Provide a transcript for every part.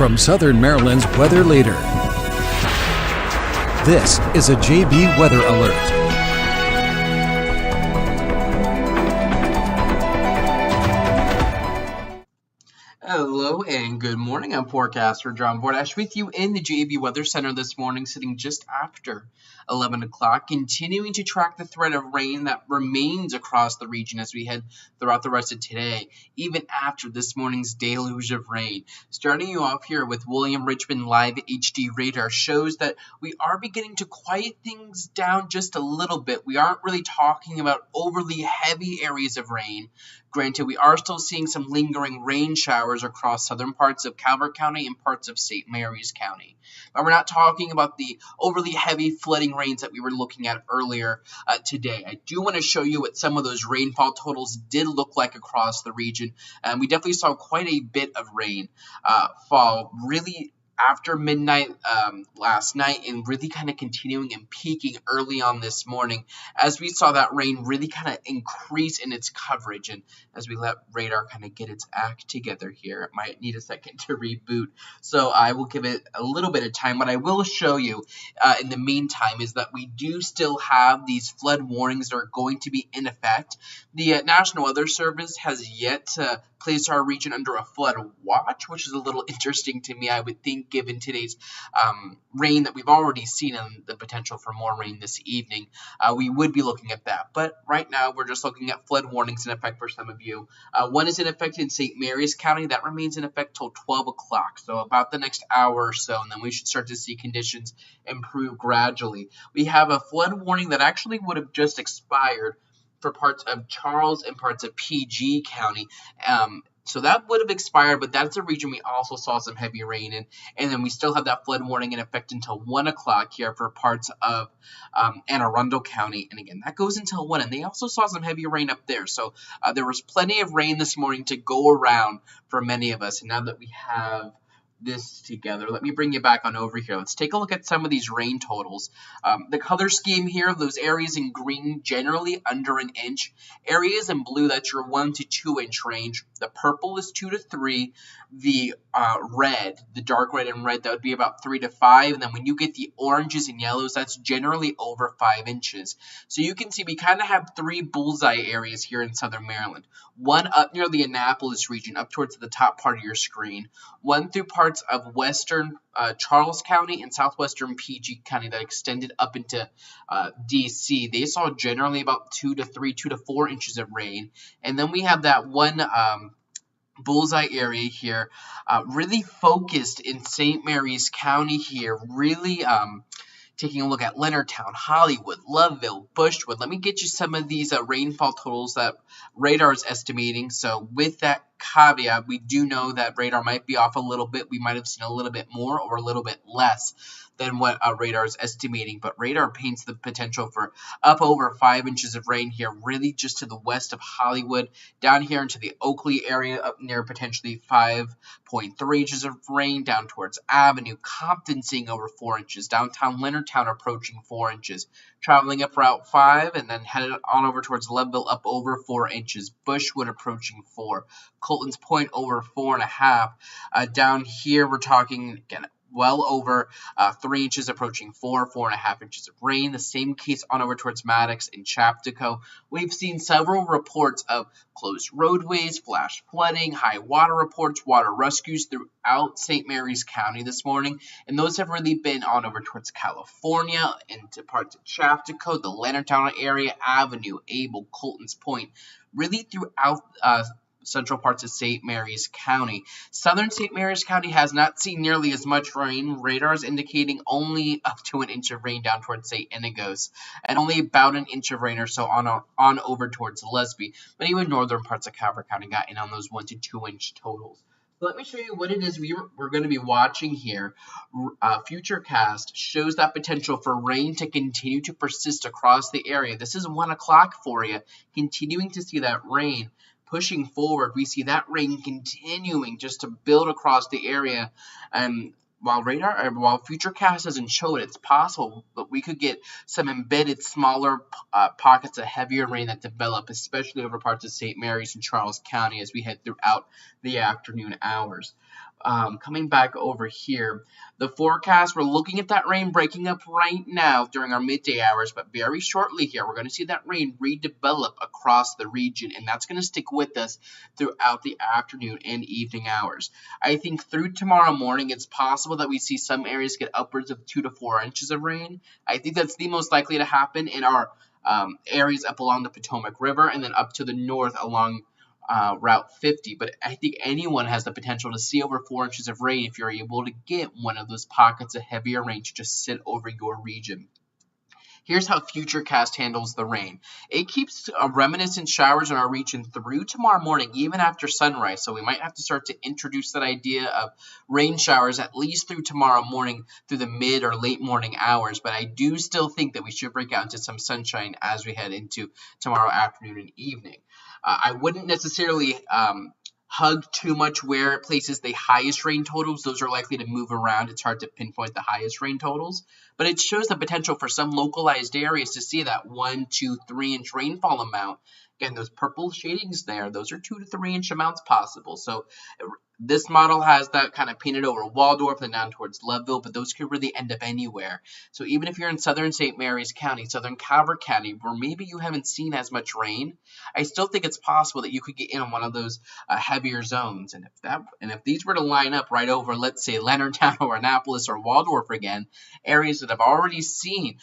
from Southern Maryland's weather leader. This is a JB Weather Alert. Hello and good morning. I'm Forecaster John Bordash with you in the JB Weather Center this morning, sitting just after 11 o'clock, continuing to track the threat of rain that remains across the region as we head throughout the rest of today, even after this morning's deluge of rain. Starting you off here with William Richmond Live HD radar shows that we are beginning to quiet things down just a little bit. We aren't really talking about overly heavy areas of rain. Granted, we are still seeing some lingering rain showers across southern parts of Calvert County and parts of St. Mary's County. But we're not talking about the overly heavy flooding rains that we were looking at earlier today. I do want to show you what some of those rainfall totals did look like across the region. And we definitely saw quite a bit of rain fall really after midnight last night, and really kind of continuing and peaking early on this morning as we saw that rain really kind of increase in its coverage. And as we let radar kind of get its act together here, it might need a second to reboot, so I will give it a little bit of time. What I will show you in the meantime is that we do still have these flood warnings that are going to be in effect. The National Weather Service has yet to place our region under a flood watch, which is a little interesting to me, I would think, given today's rain that we've already seen and the potential for more rain this evening. We would be looking at that. But right now, we're just looking at flood warnings in effect for some of you. One is in effect in St. Mary's County. That remains in effect till 12 o'clock, so about the next hour or so, and then we should start to see conditions improve gradually. We have a flood warning that actually would have just expired for parts of Charles and parts of PG County. So that would have expired, but that's a region we also saw some heavy rain in. And then we still have that flood warning in effect until 1 o'clock here for parts of Anne Arundel County. And again, that goes until 1. And they also saw some heavy rain up there. So there was plenty of rain this morning to go around for many of us. And now that we have this together, let me bring you back on over here. Let's take a look at some of these rain totals. The color scheme here, those areas in green generally under an inch. Areas in blue, that's your 1 to 2 inch range. The purple is 2 to 3. The red, the dark red and red, that would be about 3 to 5. And then when you get the oranges and yellows, that's generally over 5 inches. So you can see we kind of have 3 bullseye areas here in southern Maryland. One up near the Annapolis region, up towards the top part of your screen. One through parts of western Charles County and southwestern PG County that extended up into D.C. They saw generally about 2 to 4 inches of rain. And then we have that one bullseye area here, really focused in St. Mary's County here, really taking a look at Leonardtown, Hollywood, Loveville, Bushwood. Let me get you some of these rainfall totals that radar is estimating. So with that caveat, we do know that radar might be off a little bit. We might have seen a little bit more or a little bit less than what radar is estimating, but radar paints the potential for up over 5 inches of rain here, really just to the west of Hollywood, down here into the Oakley area, up near potentially 5.3 inches of rain, down towards Avenue, Compton seeing over 4 inches, downtown Leonardtown approaching 4 inches, traveling up Route 5, and then headed on over towards Leadville, up over 4 inches, Bushwood approaching 4, Colton's Point over 4.5, down here we're talking, again, well over 3 inches, approaching 4.5 inches of rain. The same case on over towards Maddox and Chaptico. We've seen several reports of closed roadways, flash flooding, high water reports, water rescues throughout St. Mary's County this morning. And those have really been on over towards California, into parts of Chaptico, the Leonardtown area, Avenue, Able, Colton's Point, really throughout central parts of St. Mary's County. Southern St. Mary's County has not seen nearly as much rain. Radar is indicating only up to an inch of rain down towards St. Inigos, and only about an inch of rain or so on over towards Lesby. But even northern parts of Calvert County got in on those 1 to 2 inch totals. So let me show you what it is we're going to be watching here. Futurecast shows that potential for rain to continue to persist across the area. This is 1 o'clock for you, continuing to see that rain. Pushing forward, we see that rain continuing just to build across the area, and while Futurecast doesn't show it, it's possible that we could get some embedded smaller pockets of heavier rain that develop, especially over parts of St. Mary's and Charles County as we head throughout the afternoon hours. Coming back over here, the forecast, we're looking at that rain breaking up right now during our midday hours, but very shortly here, we're going to see that rain redevelop across the region, and that's going to stick with us throughout the afternoon and evening hours. I think through tomorrow morning, it's possible that we see some areas get upwards of 2 to 4 inches of rain. I think that's the most likely to happen in our areas up along the Potomac River and then up to the north along Route 50, but I think anyone has the potential to see over 4 inches of rain if you're able to get one of those pockets of heavier rain to just sit over your region. Here's how Futurecast handles the rain. It keeps reminiscent showers in our region through tomorrow morning, even after sunrise. So we might have to start to introduce that idea of rain showers at least through tomorrow morning through the mid or late morning hours. But I do still think that we should break out into some sunshine as we head into tomorrow afternoon and evening. I wouldn't necessarily hug too much where it places the highest rain totals. Those are likely to move around. It's hard to pinpoint the highest rain totals, but it shows the potential for some localized areas to see that 1, 2, 3 inch rainfall amount. Again, those purple shadings there, those are 2 to 3 inch amounts possible. So this model has that kind of painted over Waldorf and down towards Leadville, but those could really end up anywhere. So even if you're in southern St. Mary's County, southern Calvert County, where maybe you haven't seen as much rain, I still think it's possible that you could get in on one of those heavier zones. And if these were to line up right over, let's say, Leonardtown or Annapolis or Waldorf again, areas that have already seen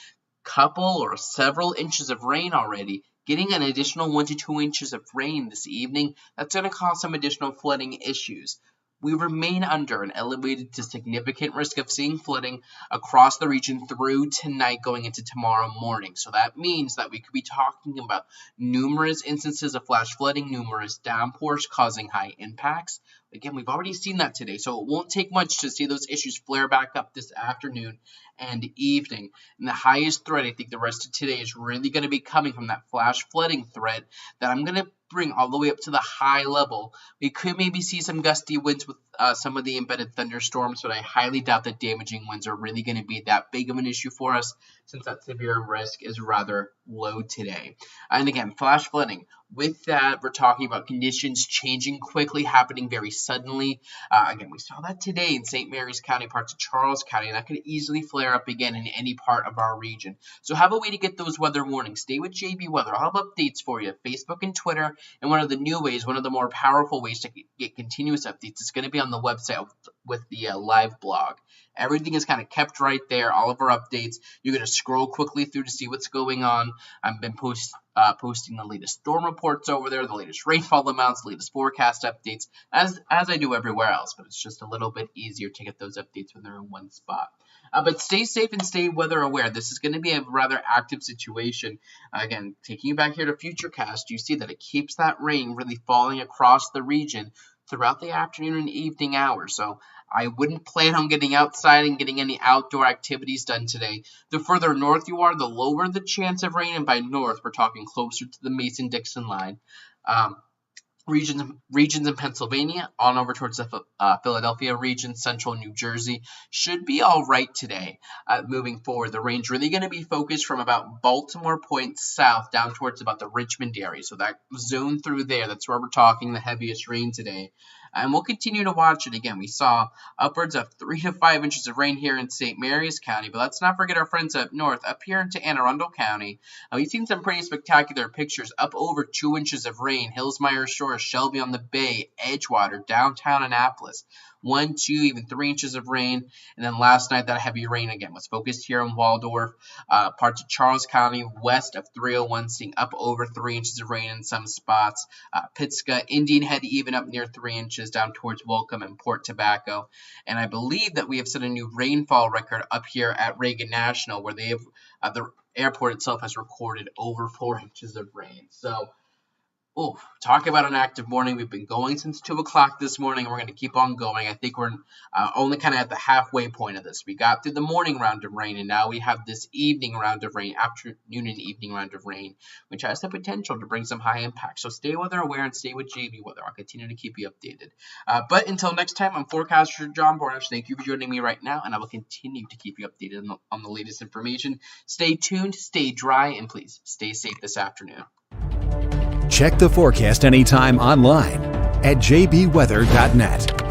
couple or several inches of rain already, getting an additional 1 to 2 inches of rain this evening, that's going to cause some additional flooding issues. We remain under an elevated to significant risk of seeing flooding across the region through tonight going into tomorrow morning. So that means that we could be talking about numerous instances of flash flooding, numerous downpours causing high impacts. Again, we've already seen that today, so it won't take much to see those issues flare back up this afternoon and evening. And the highest threat, I think the rest of today is really going to be coming from that flash flooding threat that I'm going to bring all the way up to the high level. We could maybe see some gusty winds with some of the embedded thunderstorms, but I highly doubt that damaging winds are really going to be that big of an issue for us since that severe risk is rather low today. And again, flash flooding. With that, we're talking about conditions changing quickly, happening very suddenly. Again, we saw that today in St. Mary's County, parts of Charles County, and that could easily flare up again in any part of our region. So have a way to get those weather warnings. Stay with JB Weather. I'll have updates for you, Facebook and Twitter, and one of the new ways, one of the more powerful ways to get continuous updates is going to be on the website with the live blog. Everything is kind of kept right there, all of our updates. You're going to scroll quickly through to see what's going on. I've been posting the latest storm reports over there, the latest rainfall amounts, the latest forecast updates, as I do everywhere else. But it's just a little bit easier to get those updates when they're in one spot. But stay safe and stay weather aware. This is going to be a rather active situation. Again, taking you back here to Futurecast, you see that it keeps that rain really falling across the region throughout the afternoon and evening hours. So I wouldn't plan on getting outside and getting any outdoor activities done today. The further north you are, the lower the chance of rain, and by north, we're talking closer to the Mason-Dixon line. Regions in Pennsylvania, on over towards the Philadelphia region, central New Jersey, should be all right today. Moving forward, the rain's really going to be focused from about Baltimore Point south down towards about the Richmond area. So that zone through there, that's where we're talking the heaviest rain today. And we'll continue to watch it. Again, we saw upwards of 3 to 5 inches of rain here in St. Mary's County, but let's not forget our friends up north, up here into Anne Arundel County. We've seen some pretty spectacular pictures, up over 2 inches of rain, Hillsmire Shores, Shelby on the Bay, Edgewater, downtown Annapolis. 1, 2, even 3 inches of rain. And then last night, that heavy rain again was focused here in Waldorf, parts of Charles County, west of 301, seeing up over 3 inches of rain in some spots. Pittsburgh, Indian Head, even up near 3 inches down towards Welcome and Port Tobacco. And I believe that we have set a new rainfall record up here at Reagan National, where they have the airport itself has recorded over 4 inches of rain. So Oh, talk about an active morning. We've been going since 2 o'clock this morning, and we're going to keep on going. I think we're only kind of at the halfway point of this. We got through the morning round of rain, and now we have this evening round of rain, afternoon and evening round of rain, which has the potential to bring some high impact. So stay weather aware and stay with JB Weather. I'll continue to keep you updated. But until next time, I'm Forecaster John Bordash. Thank you for joining me right now, and I will continue to keep you updated on the latest information. Stay tuned, stay dry, and please stay safe this afternoon. Check the forecast anytime online at jbweather.net.